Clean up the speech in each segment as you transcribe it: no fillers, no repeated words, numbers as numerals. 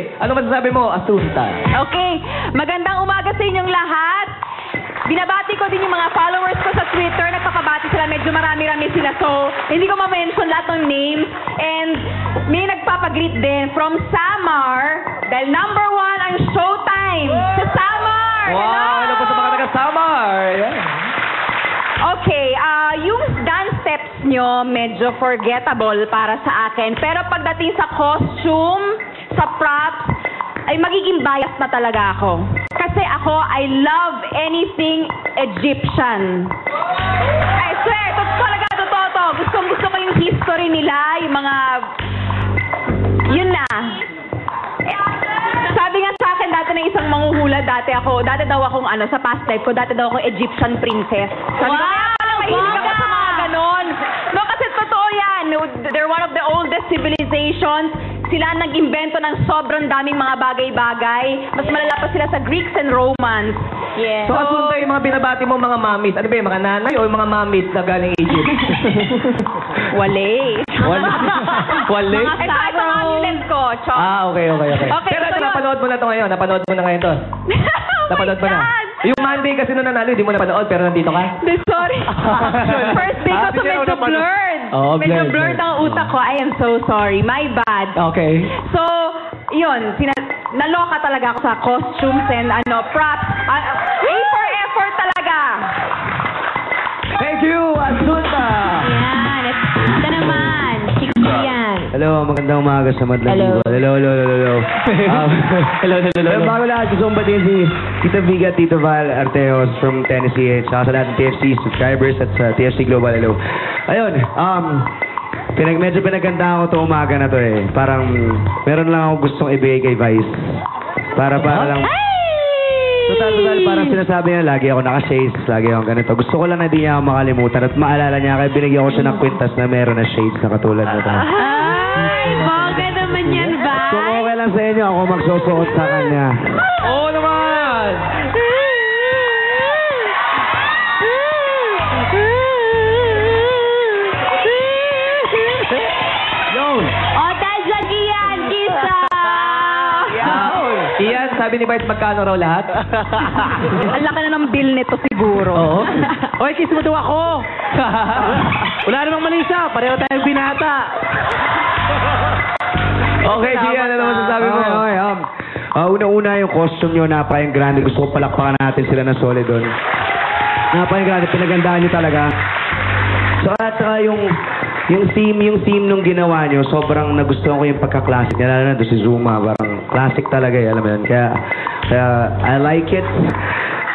sige, ano masasabi mo, Asunta? Okay, magandang umaga sa inyong lahat. Binabati ko din yung mga followers ko sa Twitter. Nagpapabati sila, medyo marami-rami sila. So, hindi ko ma-mention lahat ng names. And may nagpapagreet din from Samar. Dahil number 1 ang Showtime sa Samar. Wow, ano po sa mga taga-Samar? Yeah. Okay, yung dance steps nyo medyo forgettable para sa akin. Pero pagdating sa costume, sa props, ay magiging biased na talaga ako. Kasi ako, I love anything Egyptian. I swear, talaga, totoo to. Gusto ko yung history nila, yung mga... Yun na. Sabi nga sa akin dati na isang manghuhula, dati daw akong sa past life ko, dati daw akong Egyptian princess. Sabi ko, kaya pala mahilig ako sa mga ganon. No, kasi totoo yan. They're one of the oldest civilizations. Sila ang nag-imbento ng sobrang daming mga bagay-bagay. Mas malala pa sila sa Greeks and Romans. Yes. So, Asunta, yung mga binabati mo mga mommies, ano ba yung mga nanay o yung mga mommies na galing Egypt? Wale. Wale? Ito ang amulet ko, Chok. Okay. Okay, Pero ito, so napanood mo na ito ngayon. Napanood mo na ngayon to. Napanood mo na. Yung Monday kasi nung nanalo, hindi mo napanood, pero nandito ka. Sorry. First day ko, so medyo blurred. Oo, Medyo blurred. blurred ang utak ko. I am so sorry. My bad. Okay. So, yun. Naloka talaga ako sa costumes and props. A for effort talaga. Thank you, Asunta! Yan. Ito naman. Chiki yan. Hello, magandang umaga sa Madlang Hello. Eagle. Hello. Hello. Bago lahat, gusto kong batiin si Tita Viga, Tito Val Arteos from Tennessee, at saka sa lahat ng TFC subscribers at sa TFC Global. Hello. Ayun, medyo pinaganda ako itong umaga na to eh. Parang, meron lang ako gustong ibigay kay Vice. Para lang... Total, parang sinasabi niya, lagi ako naka-shades, lagi ako ganito. Gusto ko lang na di niya ako makalimutan at maalala niya, kaya binigyan ko siya ng kwintas na meron na shades na katulad na ito. Ay, bongga naman yan, ba? Kung okay lang sa inyo, ako magsusuot sa kanya. Oo naman! Yun! Dahil sa Gian, kisa! Iyan, sabi ni Bart, magkano raw lahat? Ang laki na ng bill nito siguro. Oo. Oy, kiss mo daw ako! Wala namang malisa, pareho tayong binata. Okay, Gian, ano naman sasabi mo? Okay. Una-una yung costume nyo, napakayang grande. Gusto ko palakpakan natin sila na solid doon. Napakayang grande, pinagandaan nyo talaga. So, at saka yung theme nung ginawa nyo, sobrang nagustuhan ko yung pagka-classic niya. Lalo na doon si Zuma, parang classic talaga eh, alam mo yun. Kaya I like it.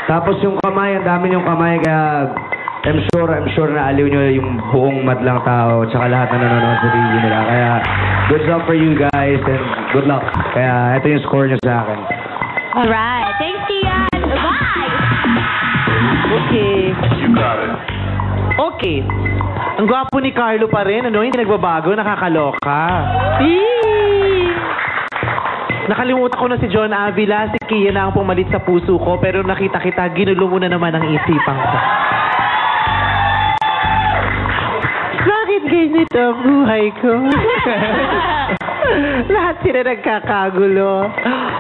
Tapos yung kamay, ang dami yung kamay, kaya I'm sure na aliw nyo yung buong madlang tao, tsaka lahat na nanonood sa video nila. Kaya good luck for you guys and good luck. Kaya ito yung score nyo sa akin. Alright. Thanks, Gian. Bye! Okay. You got it. Okay. Ang gwapo ni Carlo pa rin, ano? Hindi nagbabago, nakakaloka. Nakalimutan ko na si John Avila, si Kia na ang pumalit sa puso ko, pero nakita kita, ginulo mo na naman ang isipan ko. Bakit ganito ang buhay ko? Lahat sila nagkakagulo.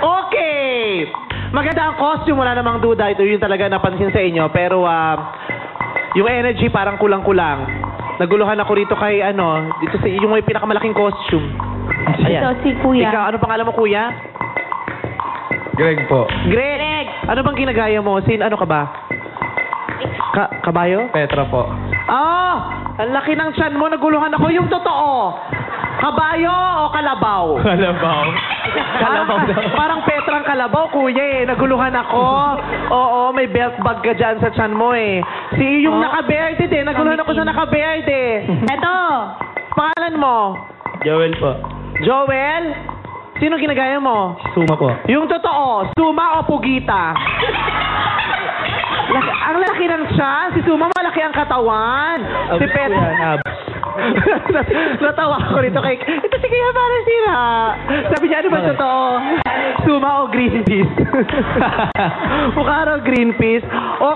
Okay! Maganda ang costume, wala namang duda. Ito yung talaga napansin sa inyo, pero yung energy parang kulang-kulang. Naguluhan ako rito kay dito sa yung may pinakamalaking costume. Ito si Kuya. Ikaw, ano pangalan mo, Kuya? Greg po. Greg! Ano bang ginagaya mo? Ano ka ba? Kabayo? Petra po. Ang laki ng tiyan mo, naguluhan ako. Yung totoo, kabayo o kalabaw? Kalabaw. Kalabaw daw. Parang Petrang kalabaw, kuya eh. Naguluhan ako. Oo, may belt bag ka dyan sa tiyan mo eh. Yung naka-beard eh. Naguluhan ako sa naka-beard eh. Ito. Pangalan mo? Joel po. Joel? Sino ginagaya mo? Suma po. Yung totoo, Suma o Pugita? Ang laki ng tiyan. Si Suma malaki ang katawan. Si Petra... Natawa ako rito kay... Ito si Kuya parang sira. Sabi niya, ano ba totoo? Suma mukha ako Greenpeace. Mukha raw Greenpeace.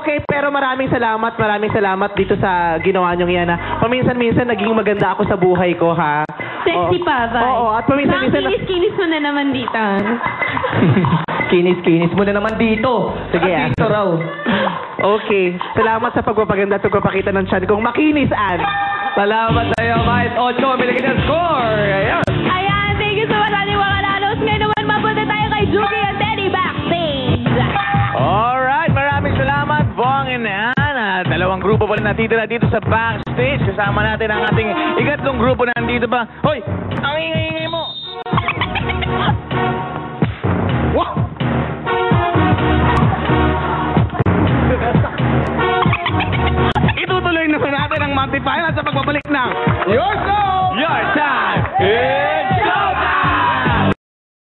Okay, pero maraming salamat dito sa ginawa niyong yan. Paminsan-minsan naging maganda ako sa buhay ko, ha? Sexy pa, Vice. Oo, at paminsan-minsan... Kinis-kinis mo na naman dito. Kinis-kinis mo na naman dito. Sige, Dito raw. Okay. Salamat sa pagpapaganda at pagpapakita ng tiyan kong makinis, Ann. Salamat sa'yo, Vice. 8, binigyan ng score. Ayan. Ayan, thank you so much, ating mga kanalos. Ngayon naman, mapunta tayo kay Juki at Teddy backstage. Alright, maraming salamat, Bong and Ann. Dalawang grupo pa rin natitira dito sa backstage. Kasama natin ang ating ikatlong grupo na nandito ba. Hoy, ang ingay-ingay mo! Wow!